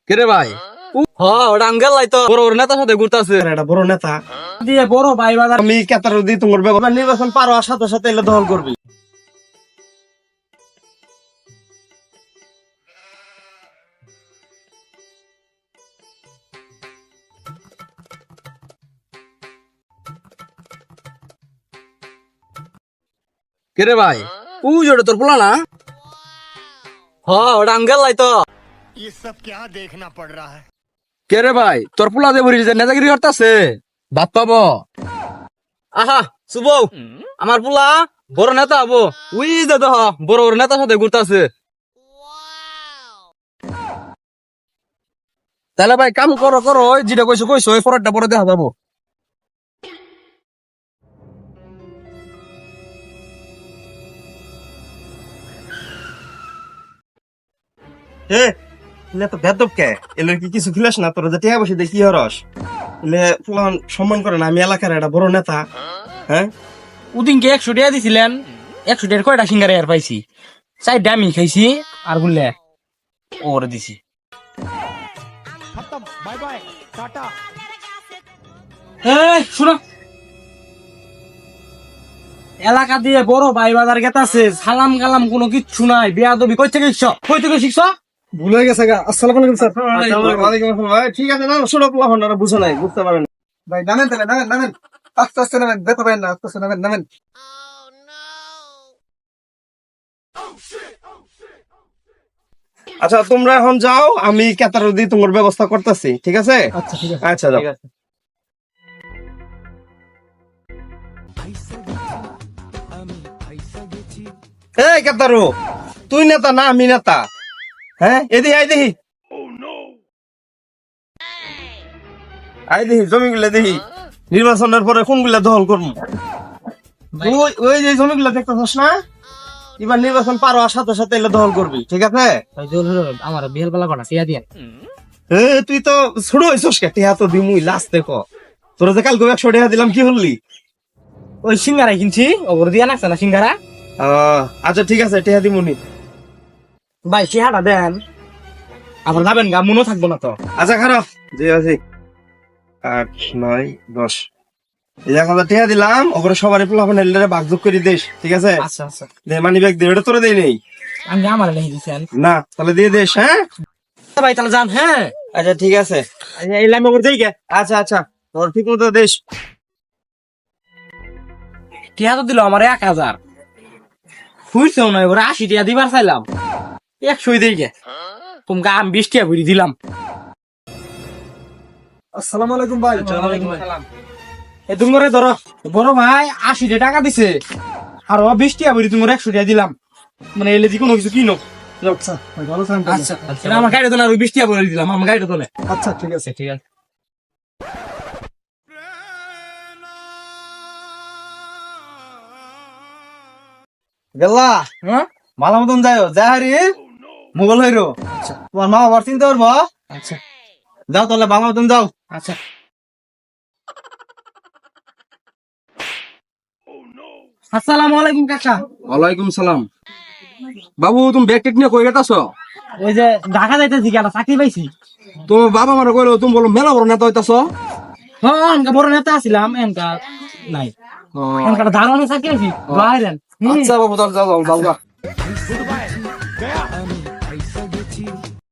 কেরে ভাই ওটা আঙ্গেল লাই তো বড় বড় নেতার সাথে ঘুরতেছে। এটা বড় নেতা দিয়ে বড় ভাই বাজার আমি কেতার দিই তোমার ব্যাপার নির্বাচন পারো আর সাথে সাথে এলে দখল করবি। কেরে ভাই ওটা তোর পোলা না? ওটা আঙ্গেল লাই তো। ये सब क्या देखना पड़ रहा है। কেরে ভাই তোর পোলা যে বলি নেতাগিরি করতেছে বাদ পাবো। আহা শুভ আমার পোলা বড় নেতা হবো। উই যে দেখ বড় বড় নেতার সাথে ঘুরতেছে। তাহলে ভাই কাম করো করো যেটা কইছো কইছো ওই ফরটা পরে দেখা যাবো। হে এলে তো বেদব কে এলে কি কিছু খিলাস না তোরা যে টিয়া বসে দেখি হরস এলে ফুলান সম্মান করে না আমি এলাকার একটা বড় নেতা। হ্যাঁ উদিনকে 100 টাকা দিছিলেন, 100 টাকার কয়টা সিঙ্গারা আর পাইছি, 4টা আমি খাইছি আর গুলে ওরে দিছি। खत्म, बाय बाय, टाटा। শুনো, এলাকা দিয়ে বড় ভাই বাজার গেতাছে, সালাম কালাম কোনো কিচ্ছু নাই, বেয়াদবি কই থেকে শিখছ, কই থেকে শিখছ? ভুল হয়ে গেছে গা। আসসালামু আলাইকুম স্যার। ওয়ালাইকুম আসসালাম ভাই। ঠিক আছে না ছোট পোলাপন ওরা বুঝো নাই বুঝতে পারেন ভাই। নামেন তাহলে নামেন আস্তে আস্তে নামেন, দেখতে পাবেন না আস্তে আস্তে নামেন। আচ্ছা তোমরা এখন যাও, আমি কেতার দিয়ে তোমার ব্যবস্থা করতেছি। ঠিক আছে? আচ্ছা ঠিক আছে। আচ্ছা যাও। এই কেতারু তুই নেতা না আমি নেতা? হ্যাঁ এদিকে আই দেখি, আই দেখি জমিগুলা দেখি নির্বাচনের পরে কোনগুলা দখল করবো। ওই যে জমিগুলা দেখতেছস না, এবার নির্বাচন পারো আর সাথে সাথে এলে দখল করবি। ঠিক আছে? আমার বিহেল বেলা কটা সিয়া দিয়ে তুই তো ছোট হইছস কে? টিহা তো দিমুই লাস্ট দেখো। তোরা যে কালকে 100 টাকা দিলাম কি হলি? ওই সিঙ্গারা কিনছি, ওগুলো দিয়া নাকছে না সিঙ্গারা। আচ্ছা ঠিক আছে টিহা দিমুনি। ভাই চেহারা দেন, আবার যাবেন গা, মনে থাকবো না তো। আচ্ছা খারাপ যে আছে 8 9 10 এই 1000 টাকা দিলাম, ওপরে সবারই পোলাপন এলে ভাগযোগ করে দিস। ঠিক আছে? আচ্ছা আচ্ছা, দে মানি ব্যাগ দে, ওটা তোরা দেই নেই আমি আমার নেই দিছেন না, তাহলে দিয়ে দিস। হ্যাঁ ভাই, তাহলে যান। হ্যাঁ আচ্ছা ঠিক আছে। এই লাইন ওপর যাই গে। আচ্ছা আচ্ছা তোর ঠিক মতো দিস। টিয়া তো দিল আমার 1000, খুঁজছেও নয়, ওরা 80 টাকা দিবার চাইলাম, 100 দেই গে। তোমাকে আমি 20 টাকা ভরি দিলাম। আসসালামু আলাইকুম ভাই। এই তুমি ধরো বড় ভাই 80 টাকা দিছে, আর 20 টাকা ভরি তুমি 100 টাকা দিলাম, মানে এলে যে কোনো কিছু কিনো। আচ্ছা ভাই ভালো থাকেন। আচ্ছা এটা আমার গাড়ি তো না, 20 টাকা ভরি দিলাম, আমার গাড়িটা তোলে। আচ্ছা ঠিক আছে। ঠিক আছে। গেল্লা হ্যাঁ ভালো মতন যাও, যা হারি মোবাইল হইরো। আচ্ছা তোমার মা বাবার চিনতে পারবো? আচ্ছা যাও তাহলে ভালো মতন যাও। আচ্ছা। আসসালামু আলাইকুম কাকা। ওয়ালাইকুম সালাম। বাবু তুমি ব্যাগ টেক নিয়ে কই গেতাছ? ওই যে ঢাকা যাইতেছি, গেলা চাকরি পাইছি। তোমার বাবা মারা কইলো তুমি বলো মেলা বড় নেতা হইতাছ। হ্যাঁ এনকা বড় নেতা ছিলাম, এনকা নাই, এনকা ধারণা চাকরি পাইছি বাইরেন। আচ্ছা বাবু তাহলে যাও যাও যাও।